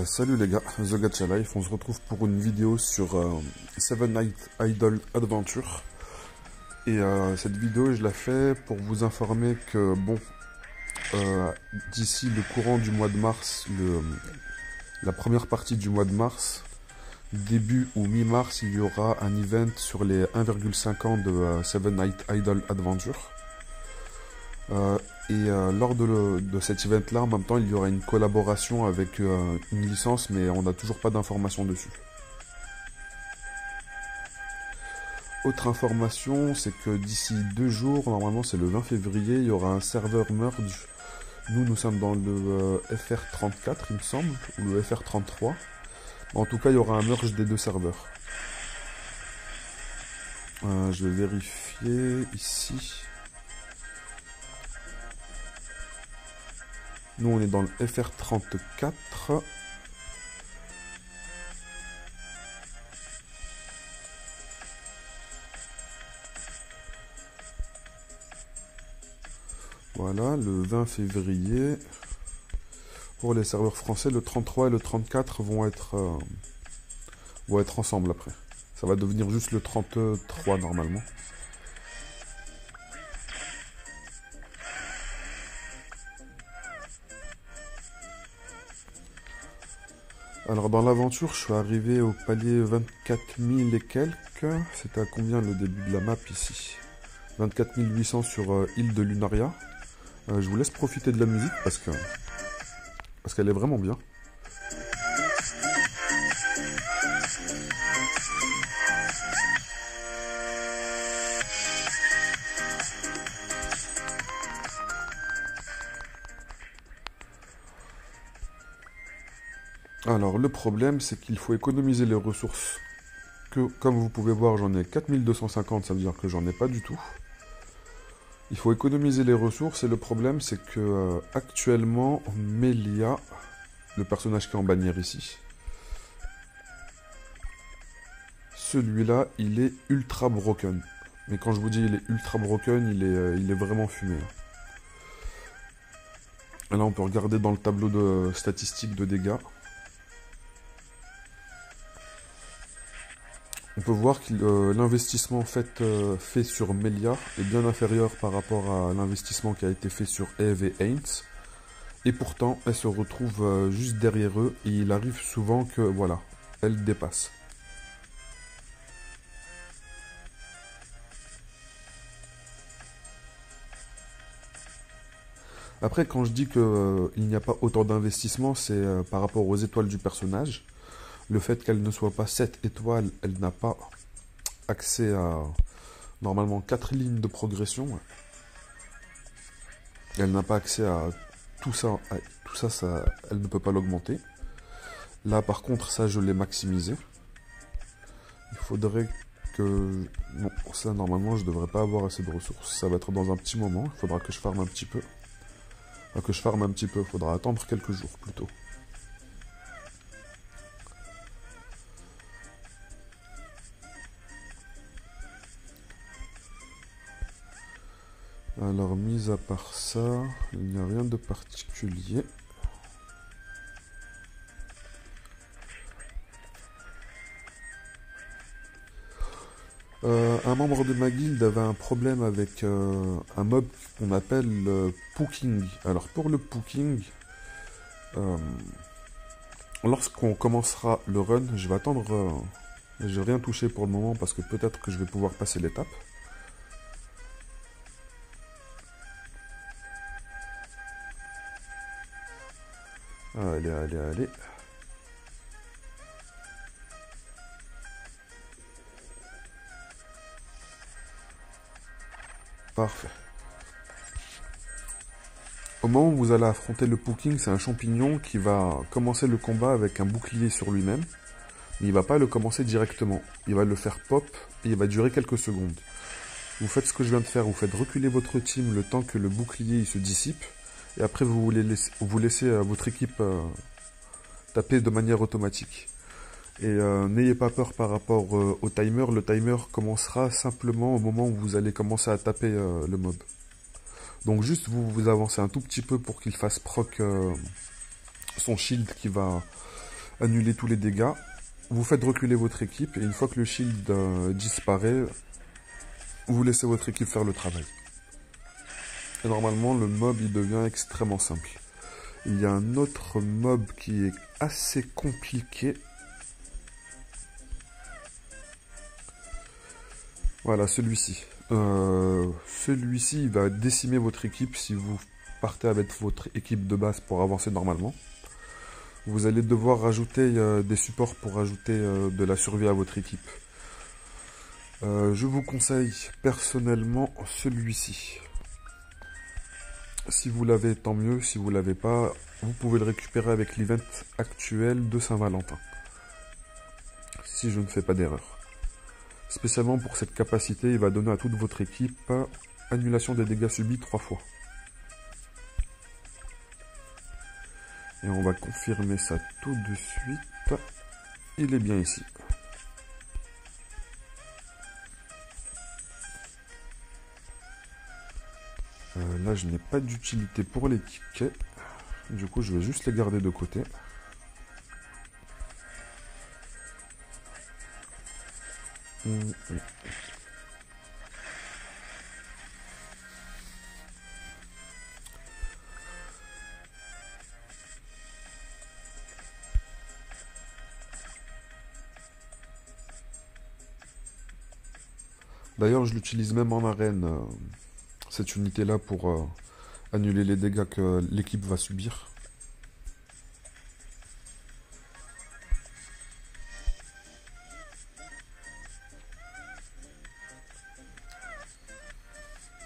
Salut les gars, The Gacha Life, on se retrouve pour une vidéo sur Seven Night Idol Adventure. Et cette vidéo, je la fais pour vous informer que, bon, d'ici le courant du mois de mars, la première partie du mois de mars, début ou mi-mars, il y aura un event sur les 1,5 ans de Seven Night Idol Adventure. Lors de cet event-là, en même temps, il y aura une collaboration avec une licence, mais on n'a toujours pas d'informations dessus. Autre information, c'est que d'ici 2 jours, normalement c'est le 20 février, il y aura un serveur merge. Nous sommes dans le FR34, il me semble, ou le FR33. En tout cas, il y aura un merge des deux serveurs. Je vais vérifier ici. Nous, on est dans le FR34. Voilà, le 20 février. Pour les serveurs français, le 33 et le 34 vont être ensemble après. Ça va devenir juste le 33 normalement. Alors dans l'aventure, je suis arrivé au palier 24 000 et quelques. C'était à combien le début de la map ici? 24 800 sur île de Lunaria. Je vous laisse profiter de la musique parce qu'elle est vraiment bien. Alors le problème, c'est qu'il faut économiser les ressources. Comme vous pouvez voir, j'en ai 4250, ça veut dire que j'en ai pas du tout. Il faut économiser les ressources et le problème, c'est que actuellement, Melia, le personnage qui est en bannière ici, celui-là, il est ultra broken. Mais quand je vous dis il est ultra broken, il est vraiment fumé. Là, on peut regarder dans le tableau de statistiques de dégâts. On peut voir que l'investissement fait sur Melia est bien inférieur par rapport à l'investissement qui a été fait sur Eve et Heinz. Et pourtant, elle se retrouve juste derrière eux et il arrive souvent que, voilà, elle dépasse. Après, quand je dis qu'il n'y a pas autant d'investissement, c'est par rapport aux étoiles du personnage. Le fait qu'elle ne soit pas 7 étoiles, elle n'a pas accès à normalement 4 lignes de progression. Elle n'a pas accès à tout ça, elle ne peut pas l'augmenter. Là par contre, ça je l'ai maximisé. Il faudrait que... Non, ça normalement je devrais pas avoir assez de ressources. Ça va être dans un petit moment, il faudra que je farme un petit peu. Il faudra attendre quelques jours plutôt. Alors, mis à part ça, il n'y a rien de particulier. Un membre de ma guilde avait un problème avec un mob qu'on appelle Pooking. Alors, pour le Pooking, lorsqu'on commencera le run, je vais attendre... je vais rien toucher pour le moment parce que peut-être que je vais pouvoir passer l'étape. Allez. Parfait. Au moment où vous allez affronter le Pooking, c'est un champignon qui va commencer le combat avec un bouclier sur lui-même. Mais il va pas le commencer directement. Il va le faire pop et il va durer quelques secondes. Vous faites ce que je viens de faire, vous faites reculer votre team le temps que le bouclier il se dissipe. Et après vous laissez votre équipe taper de manière automatique. Et n'ayez pas peur par rapport au timer. Le timer commencera simplement au moment où vous allez commencer à taper le mob. Donc juste vous avancez un tout petit peu pour qu'il fasse proc son shield qui va annuler tous les dégâts. Vous faites reculer votre équipe et une fois que le shield disparaît, vous laissez votre équipe faire le travail. Et normalement, le mob il devient extrêmement simple. Il y a un autre mob qui est assez compliqué. Voilà, celui-ci. Celui-ci, il va décimer votre équipe si vous partez avec votre équipe de base pour avancer normalement. Vous allez devoir rajouter des supports pour ajouter de la survie à votre équipe. Je vous conseille personnellement celui-ci. Si vous l'avez, tant mieux. Si vous l'avez pas, vous pouvez le récupérer avec l'event actuel de Saint-Valentin. Si je ne fais pas d'erreur. Spécialement pour cette capacité, il va donner à toute votre équipe annulation des dégâts subis 3 fois. Et on va confirmer ça tout de suite. Il est bien ici. Là, je n'ai pas d'utilité pour les tickets. Du coup, je vais juste les garder de côté. D'ailleurs, je l'utilise même en arène, cette unité-là, pour annuler les dégâts que l'équipe va subir.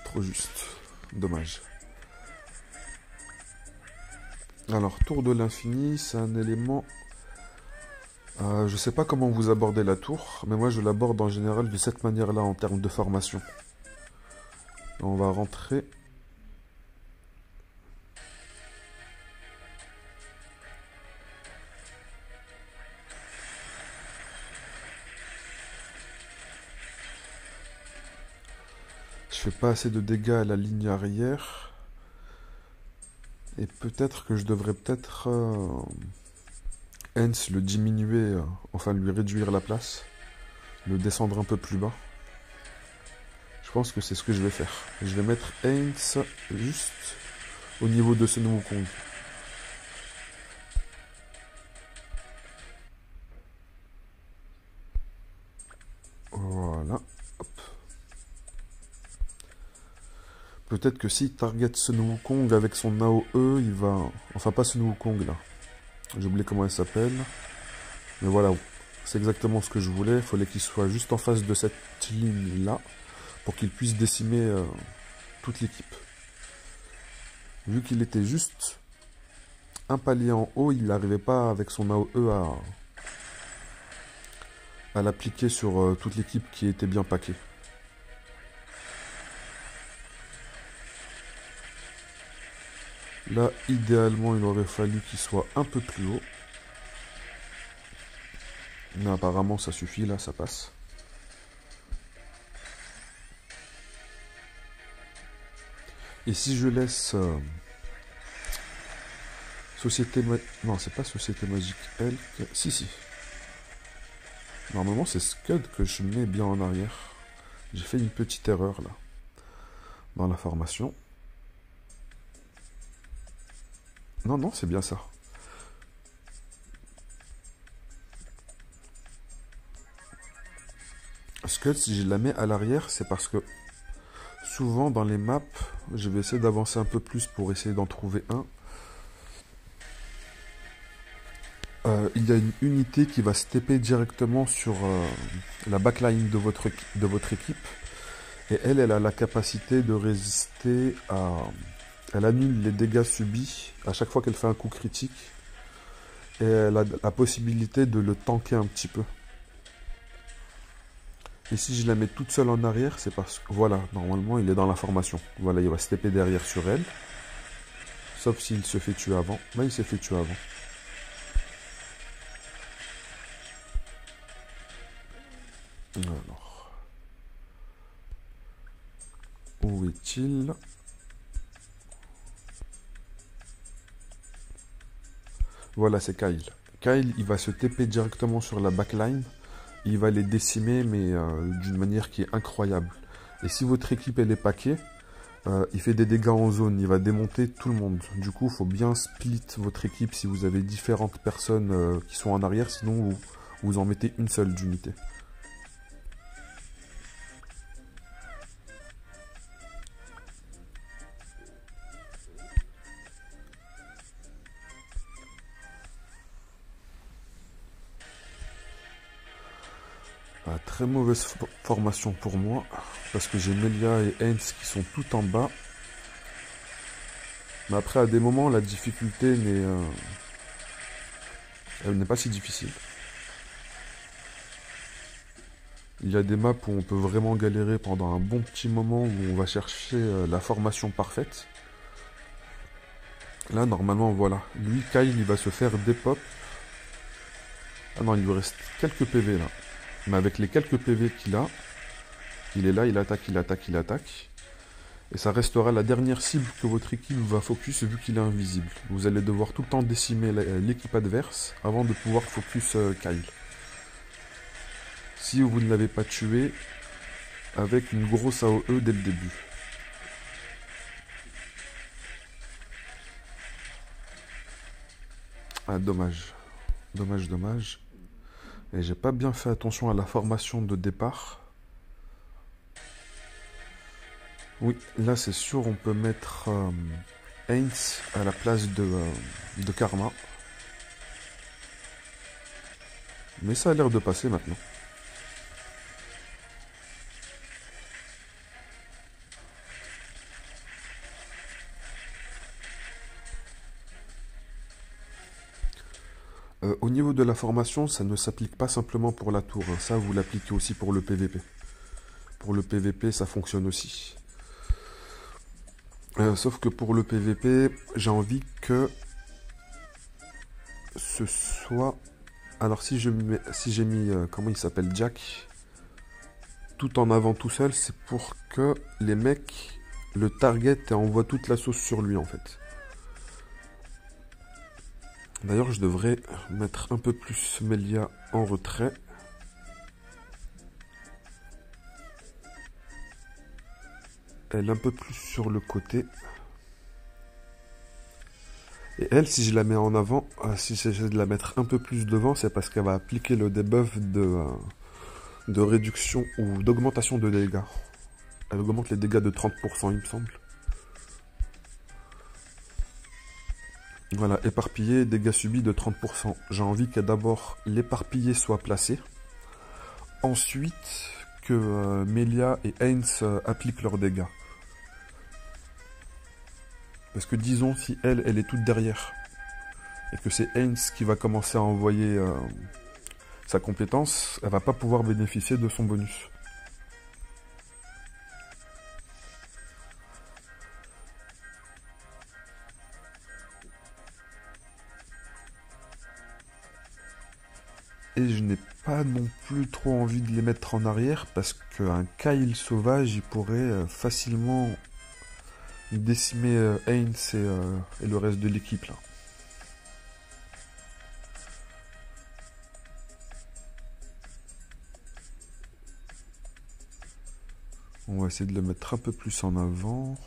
Trop juste. Dommage. Alors, tour de l'infini, c'est un élément... je sais pas comment vous abordez la tour, mais moi je l'aborde en général de cette manière-là en termes de formation. On va rentrer... Je fais pas assez de dégâts à la ligne arrière. Et peut-être que je devrais peut-être... Hence le diminuer, enfin lui réduire la place. Le descendre un peu plus bas. Je pense que c'est ce que je vais faire. Je vais mettre Heinz juste au niveau de ce nouveau Wukong. Voilà. Hop. Peut-être que s'il target ce nouveau Wukong avec son AOE, il va... Enfin, pas ce nouveau Wukong là. J'ai oublié comment elle s'appelle. Mais voilà. C'est exactement ce que je voulais. Il fallait qu'il soit juste en face de cette ligne là. Pour qu'il puisse décimer toute l'équipe. Vu qu'il était juste un palier en haut, il n'arrivait pas avec son AOE à l'appliquer sur toute l'équipe qui était bien packée. Là, idéalement, il aurait fallu qu'il soit un peu plus haut. Mais apparemment, ça suffit, là, ça passe. Et si je laisse... Société... Non, c'est pas Société Magique Elk. Si. Normalement, c'est Scud que je mets bien en arrière. J'ai fait une petite erreur, là. Dans la formation. Non, c'est bien ça. Scud, si je la mets à l'arrière, c'est parce que souvent dans les maps, je vais essayer d'avancer un peu plus pour essayer d'en trouver un. Il y a une unité qui va stepper directement sur la backline de votre équipe. Et elle a la capacité de résister à... Elle annule les dégâts subis à chaque fois qu'elle fait un coup critique. Et elle a la possibilité de le tanker un petit peu. Et si je la mets toute seule en arrière, c'est parce que... Voilà, normalement, il est dans la formation. Voilà, il va stepper derrière sur elle. Sauf s'il se fait tuer avant. Là, il s'est fait tuer avant. Alors... Où est-il? Voilà, c'est Kyle. Kyle, il va se TP directement sur la backline. Il va les décimer, mais d'une manière qui est incroyable. Et si votre équipe, elle est paquée, il fait des dégâts en zone. Il va démonter tout le monde. Du coup, il faut bien split votre équipe si vous avez différentes personnes qui sont en arrière. Sinon, vous en mettez une seule d'unité. Très mauvaise formation pour moi, parce que j'ai Melia et Heinz qui sont tout en bas. Mais après, à des moments, la difficulté elle n'est pas si difficile. Il y a des maps où on peut vraiment galérer pendant un bon petit moment, où on va chercher la formation parfaite. Là, normalement, voilà. Lui, Kyle, il va se faire des pop. Ah non, il lui reste quelques PV, là. Mais avec les quelques PV qu'il a, il est là, il attaque, il attaque, il attaque. Et ça restera la dernière cible que votre équipe va focus vu qu'il est invisible. Vous allez devoir tout le temps décimer l'équipe adverse avant de pouvoir focus Kyle. Si vous ne l'avez pas tué avec une grosse AOE dès le début. Ah, dommage. Dommage, dommage. Et j'ai pas bien fait attention à la formation de départ. Oui, là c'est sûr, on peut mettre Heinz à la place de Karma. Mais ça a l'air de passer maintenant. Au niveau de la formation, ça ne s'applique pas simplement pour la tour. Hein. Ça, vous l'appliquez aussi pour le PVP. Pour le PVP, ça fonctionne aussi. Sauf que pour le PVP, j'ai envie que ce soit... Alors si j'ai mis, comment il s'appelle, Jack, tout en avant tout seul, c'est pour que les mecs le target et envoient toute la sauce sur lui en fait. D'ailleurs, je devrais mettre un peu plus Melia en retrait. Elle un peu plus sur le côté. Et elle, si je la mets en avant, si j'essaie de la mettre un peu plus devant, c'est parce qu'elle va appliquer le debuff de réduction ou d'augmentation de dégâts. Elle augmente les dégâts de 30%, il me semble. Voilà, éparpillé, dégâts subis de 30%. J'ai envie que d'abord l'éparpillé soit placé. Ensuite, que Melia et Heinz appliquent leurs dégâts. Parce que disons, si elle est toute derrière, et que c'est Heinz qui va commencer à envoyer sa compétence, elle va pas pouvoir bénéficier de son bonus. Et je n'ai pas non plus trop envie de les mettre en arrière, parce qu'un Kyle sauvage, il pourrait facilement décimer Heinz et le reste de l'équipe là. On va essayer de le mettre un peu plus en avant.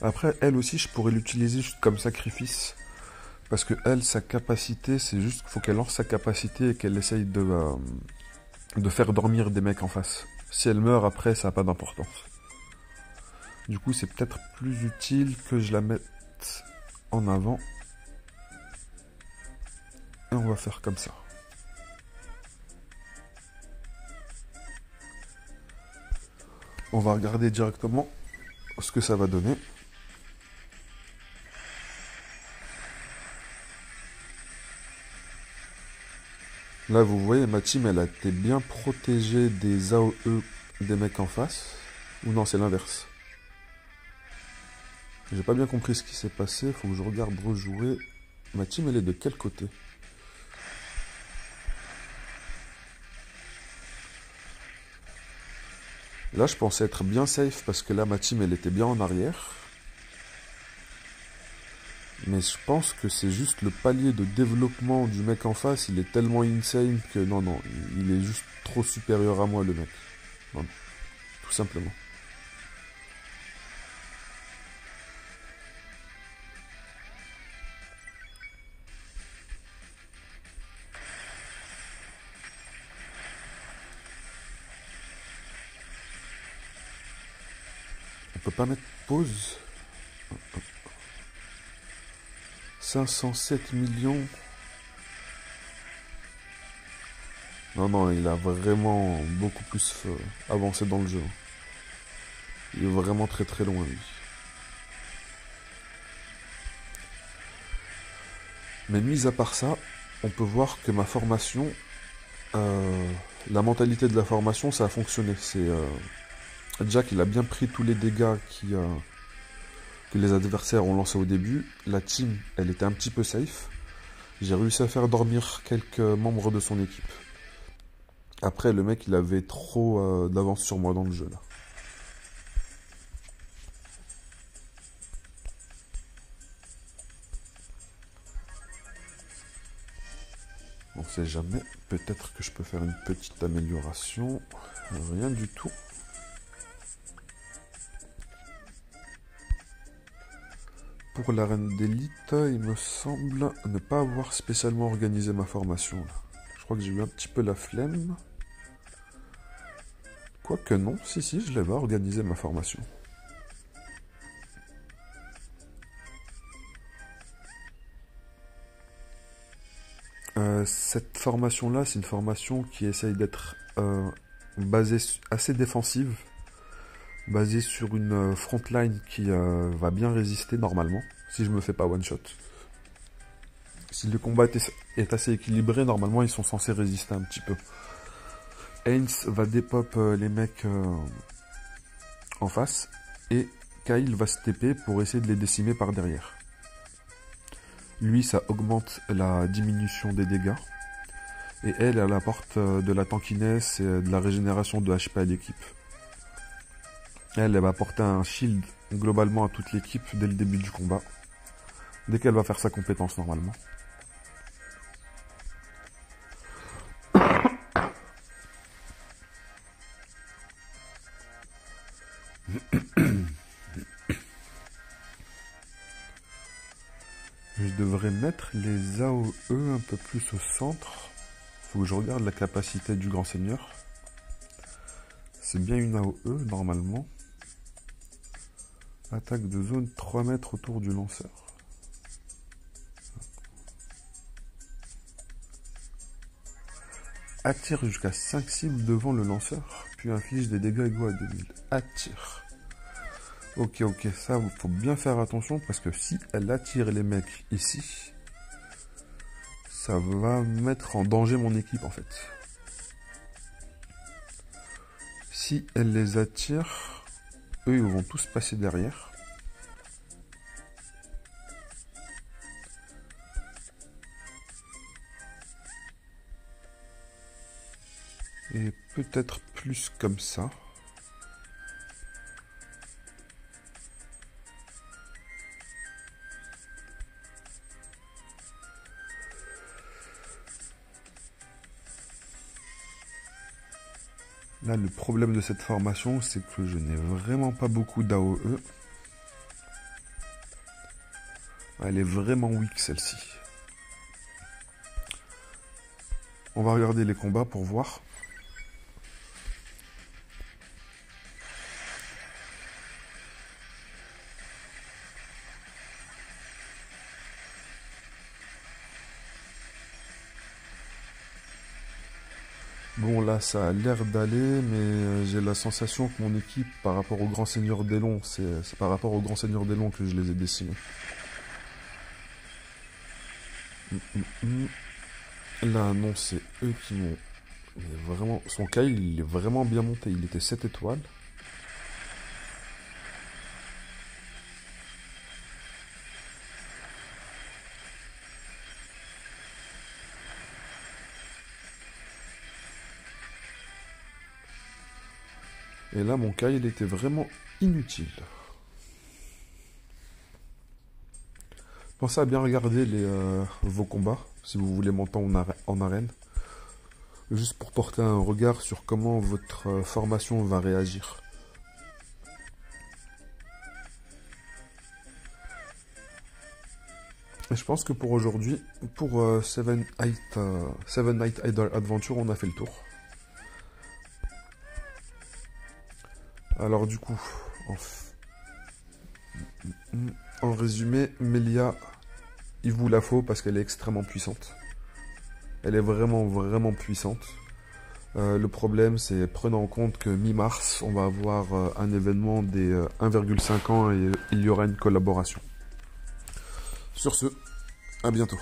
Après, elle aussi, je pourrais l'utiliser juste comme sacrifice. Parce que elle, sa capacité, c'est juste qu'il faut qu'elle lance sa capacité et qu'elle essaye de faire dormir des mecs en face. Si elle meurt après, ça n'a pas d'importance. Du coup, c'est peut-être plus utile que je la mette en avant. Et on va faire comme ça. On va regarder directement ce que ça va donner. Là, vous voyez, ma team, elle a été bien protégée des AOE des mecs en face. Ou non, c'est l'inverse. J'ai pas bien compris ce qui s'est passé. Faut que je regarde rejouer. Ma team, elle est de quel côté? Là, je pensais être bien safe parce que là, ma team, elle était bien en arrière. Mais je pense que c'est juste le palier de développement du mec en face, il est tellement insane que non, non, il est juste trop supérieur à moi, le mec. Non, tout simplement. On peut pas mettre pause. 507 millions. Non, non, il a vraiment beaucoup plus avancé dans le jeu. Il est vraiment très très loin, lui. Mais mis à part ça, on peut voir que ma formation, la mentalité de la formation, ça a fonctionné. Jack, il a bien pris tous les dégâts que les adversaires ont lancés au début. La team, elle était un petit peu safe. J'ai réussi à faire dormir quelques membres de son équipe. Après, le mec, il avait trop d'avance sur moi dans le jeu, là. On sait jamais. Peut-être que je peux faire une petite amélioration. Rien du tout. Pour l'arène d'élite, il me semble ne pas avoir spécialement organisé ma formation, là. Je crois que j'ai eu un petit peu la flemme. Quoique non, si, je l'avais organisé ma formation. Cette formation-là, c'est une formation qui essaye d'être basée assez défensive, basée sur une frontline qui va bien résister normalement, si je me fais pas one-shot. Si le combat est assez équilibré, normalement ils sont censés résister un petit peu. Haynes va dépop les mecs en face, et Kyle va se TP pour essayer de les décimer par derrière. Lui, ça augmente la diminution des dégâts. Et elle apporte de la tankiness et de la régénération de HP à l'équipe. Elle va apporter un shield globalement à toute l'équipe dès le début du combat. Dès qu'elle va faire sa compétence normalement. Je devrais mettre les AOE un peu plus au centre. Faut que je regarde la capacité du grand seigneur. C'est bien une AOE normalement. Attaque de zone 3 mètres autour du lanceur. Attire jusqu'à 5 cibles devant le lanceur, puis inflige des dégâts égaux à 2000. Attire. Ok, ça, il faut bien faire attention parce que si elle attire les mecs ici, ça va mettre en danger mon équipe en fait. Si elle les attire, eux ils vont tous passer derrière. Et peut-être plus comme ça. Là, le problème de cette formation, c'est que je n'ai vraiment pas beaucoup d'AOE. Elle est vraiment weak, celle-ci. On va regarder les combats pour voir. Bon, là, ça a l'air d'aller, mais j'ai la sensation que mon équipe, par rapport au Grand Seigneur d'Elon, c'est par rapport au Grand Seigneur d'Elon que je les ai décimés. Là, non, c'est eux qui m'ont... Vraiment, son Kyle, il est vraiment bien monté. Il était 7 étoiles. Et là, mon cas, il était vraiment inutile. Pensez à bien regarder vos combats, si vous voulez monter en arène. Juste pour porter un regard sur comment votre formation va réagir. Et je pense que pour aujourd'hui, pour Seven Night Idol Adventure, on a fait le tour. Alors du coup, en résumé, Melia, il vous la faut parce qu'elle est extrêmement puissante. Elle est vraiment, vraiment puissante. Le problème, c'est prenez en compte que mi-mars, on va avoir un événement des 1,5 ans et il y aura une collaboration. Sur ce, à bientôt.